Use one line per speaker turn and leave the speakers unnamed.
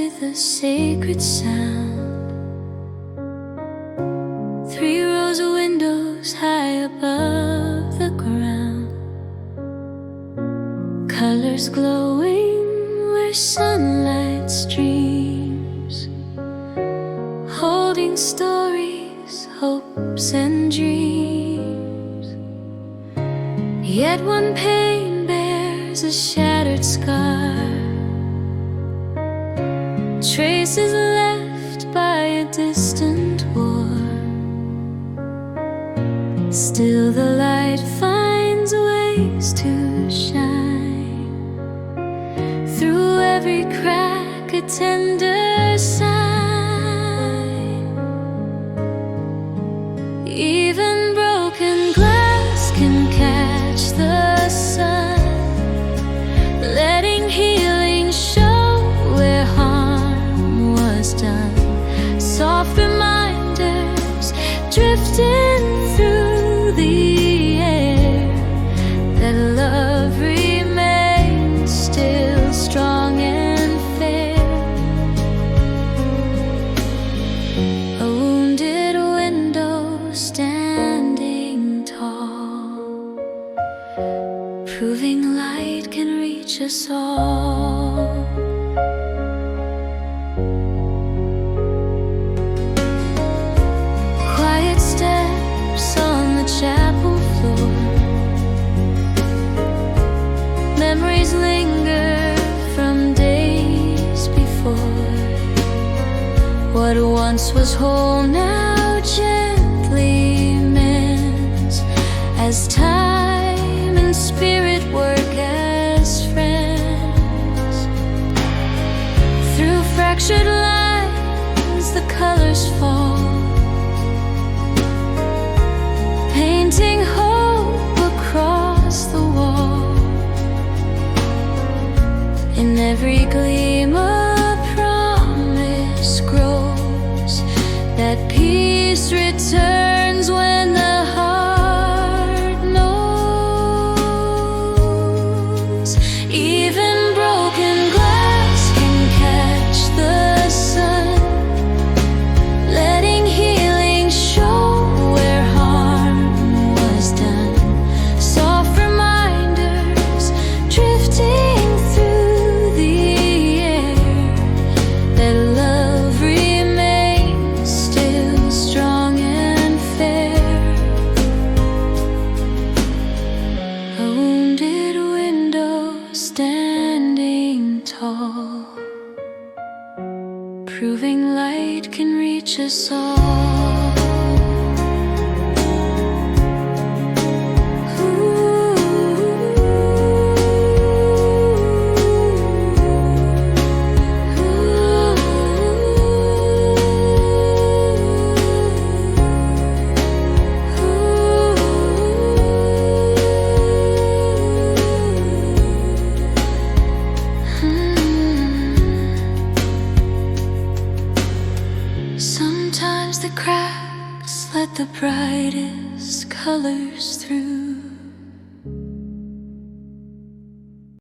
with a sacred sound. 3 rows of windows high above the ground, colors glowing where sunlight streams, holding stories, hopes and dreams. Yet one pane bears a shattered scar, traces left by a distant war. Still the light finds ways to shine, through every crack a tender sign. Even broken glass can catch the sun, letting healing show where harm was done. Soft reminders drifting through the air that love remains still strong and fair. A wounded window standing tall, proving light can reach us all. Quiet steps on the chapel floor, memories linger from days before. What once was whole now gently mends, as time and spirit work as friends. Through fractured lines the colors fall, painting hope across the wall. In every gleam a promise grows, that peace returns when the heart knows. Even broken glass can catch the sun, letting healing show where harm was done. Soft reminders drifting through the air that love remains still strong and fair. A wounded window standing tall, proving light can reach us all. Sometimes the cracks let the brightest colors through.